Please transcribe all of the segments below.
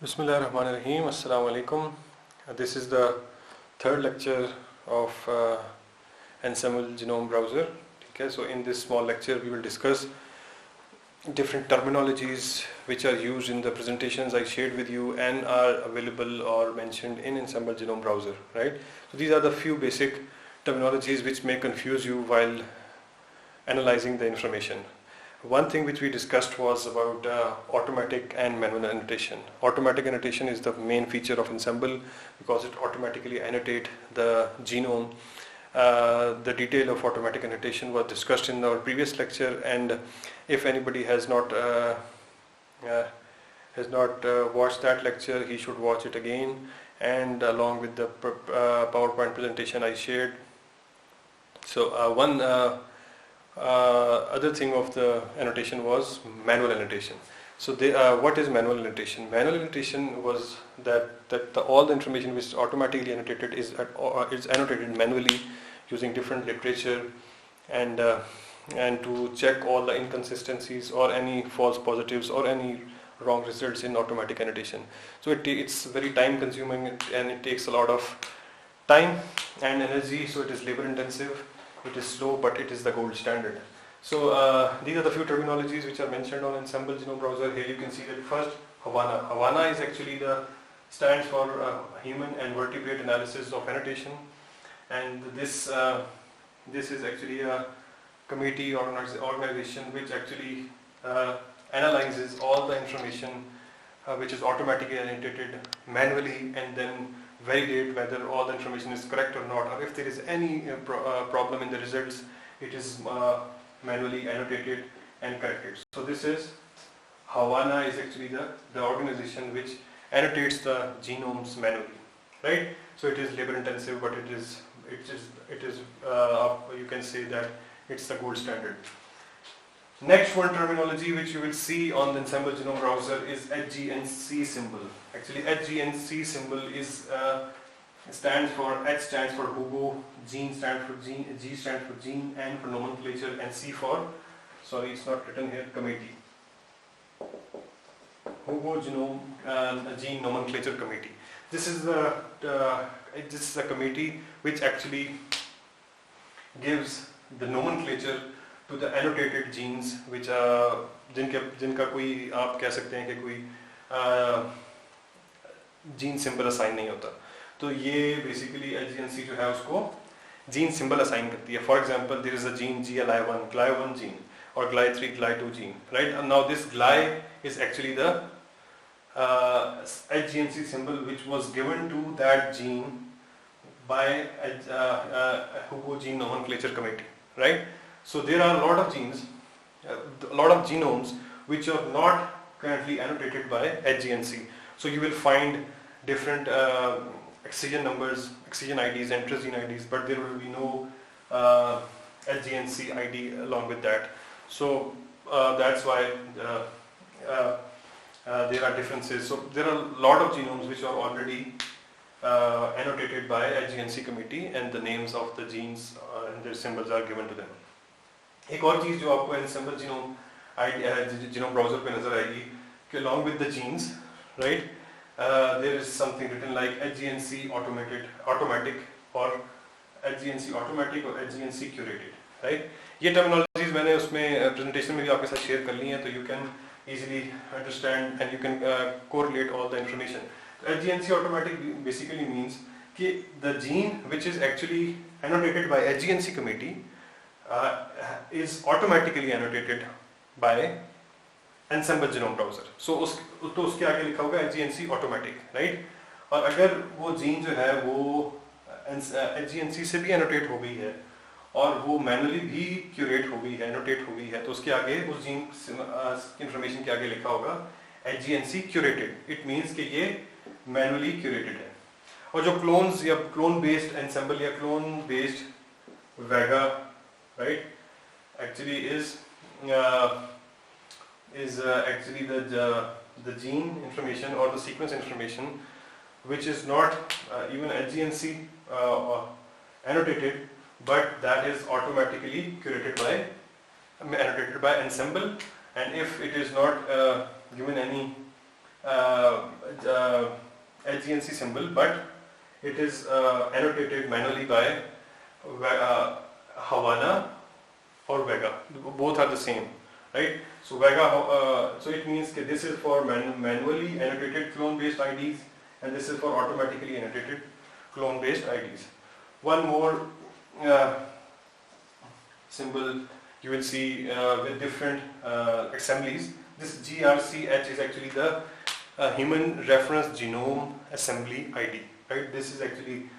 Bismillahirrahmanirrahim. Assalamu alaikum. This is the third lecture of Ensemble Genome Browser. Okay, so in this small lecture we will discuss different terminologies which are used in the presentations I shared with you and are available or mentioned in Ensemble Genome Browser. Right. So these are the few basic terminologies which may confuse you while analyzing the information. One thing which we discussed was about automatic and manual annotation. Automatic annotation is the main feature of Ensemble because it automatically annotates the genome. The detail of automatic annotation was discussed in our previous lecture, and if anybody has not watched that lecture, he should watch it again, and along with the PowerPoint presentation I shared. So one other thing of the annotation was manual annotation. So what is manual annotation? Manual annotation was that all the information which is automatically annotated is annotated manually using different literature and to check all the inconsistencies or any false positives or any wrong results in automatic annotation. So it's very time consuming and it takes a lot of time and energy, so it is labor intensive. It is slow, but it is the gold standard. So these are the few terminologies which are mentioned on Ensemble Genome Browser. Here you can see that first, HAVANA. HAVANA is actually stands for Human and Vertebrate Analysis of Annotation, and this is actually a committee or an organization which actually analyzes all the information which is automatically annotated manually and then validate whether all the information is correct or not, or if there is any problem in the results, it is manually annotated and corrected. So this is HAVANA is actually the organization which annotates the genomes manually, right? So it is labor intensive, but it is you can say that it's the gold standard. Next one terminology which you will see on the Ensemble Genome Browser is HGNC symbol. Actually, HGNC symbol is stands for H stands for Hugo, G stands for gene, N for nomenclature, and C for, sorry, it's not written here, committee. Hugo Genome Gene Nomenclature Committee. This is the committee which actually gives the nomenclature to the annotated genes which जिनका कोई आप कह सकते हैं कि कोई gene symbol assign नहीं होता, तो ये बेसिकली HGNC जो है उसको जीन सिंबल असाइन करती है. For example there is a gene GLI1 gene और GLI3 GLI2 gene, right? And now this GLI is actually the HGNC symbol which was given to that gene by Hugo Gene Nomenclature Committee, right? So there are a lot of genes, a lot of genomes which are not currently annotated by HGNC. So you will find different excision numbers, excision IDs, and transgene IDs, but there will be no HGNC ID along with that. So that's why there are differences. So there are a lot of genomes which are already annotated by HGNC committee, and the names of the genes and their symbols are given to them. एक और चीज़ जो आपको Ensemble Genome Browser पे नजर आएगी कि along with the genes, right, there is something written like HGNC automatic or HGNC automatic or HGNC curated, right? ये terminologies मैंने उसमें presentation में भी आपके साथ share कर ली हैं, तो you can easily understand and you can correlate all the information. HGNC automatic basically means कि the gene which is actually annotated by HGNC committee is automatically annotated by Ensemble Genome Browser. So तो उसके आगे लिखा होगा HGNC automatic, right? और अगर वो gene जो है वो HGNC से भी annotate हो गई है और वो manually भी curate हो गई है, annotate हो गई है, तो उसके आगे उस जीन information के आगे लिखा होगा HGNC curated. It means कि ये manually curated है. और जो clones या clone based Ensemble या clone based Vega, right, actually is actually the gene information or the sequence information which is not even HGNC annotated, but that is automatically annotated by Ensemble, and if it is not given any HGNC symbol, but it is annotated manually by Havana or Vega. Both are the same, right? So Vega, so it means that this is for manually annotated clone-based IDs, and this is for automatically annotated clone-based IDs. One more symbol you will see with different assemblies. This GRCH is actually the Human Reference Genome Assembly ID, right? This is actually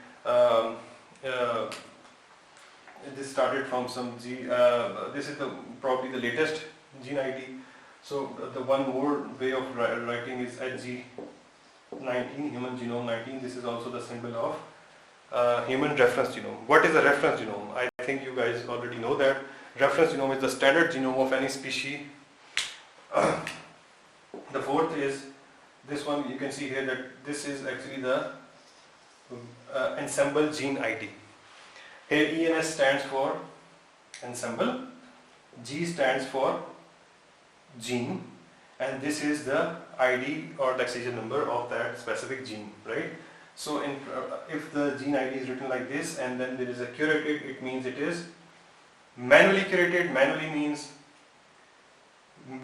this started from some this is probably the latest gene ID. So the one more way of writing is HG19, Human Genome 19. This is also the symbol of Human Reference Genome. What is a reference genome? I think you guys already know that. Reference genome is the standard genome of any species. The fourth is this one. You can see here that this is actually the ensemble gene ID. Here ENS stands for ensemble, G stands for gene, and this is the ID or the excision number of that specific gene, right? So if the gene ID is written like this and then there is a curated, it means it is manually curated. Manually means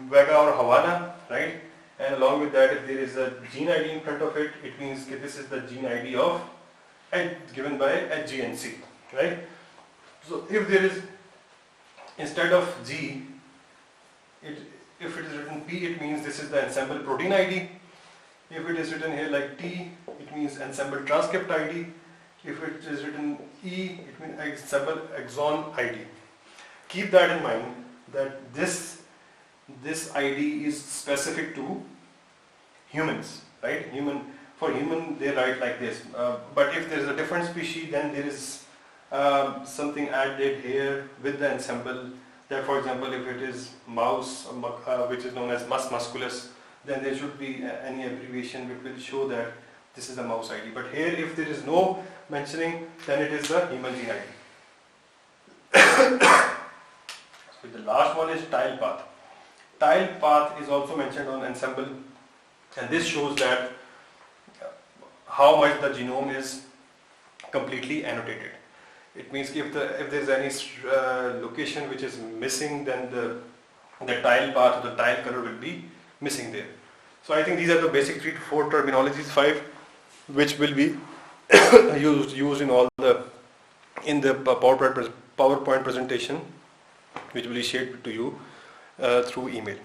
Vega or Havana, right? And along with that, if there is a gene ID in front of it, it means that this is the gene ID of given by HGNC, right? So if there is, instead of G, if it is written P, it means this is the ensemble protein ID. If it is written here like T, it means ensemble transcript ID. If it is written E, it means ensemble exon ID. Keep that in mind that this ID is specific to humans, right? For human they write like this, but if there is a different species, then there is something added here with the ensemble. That, for example, if it is mouse, which is known as mus musculus, then there should be any abbreviation which will show that this is the mouse ID. But here, if there is no mentioning, then it is the human gene ID. So the last one is tile path. Tile path is also mentioned on ensemble, and this shows that how much the genome is completely annotated. It means if there is any location which is missing, then the tile path or the tile color will be missing there. So I think these are the basic 3 to 4 terminologies, 5, which will be used in all the PowerPoint presentation, which will be shared to you through email.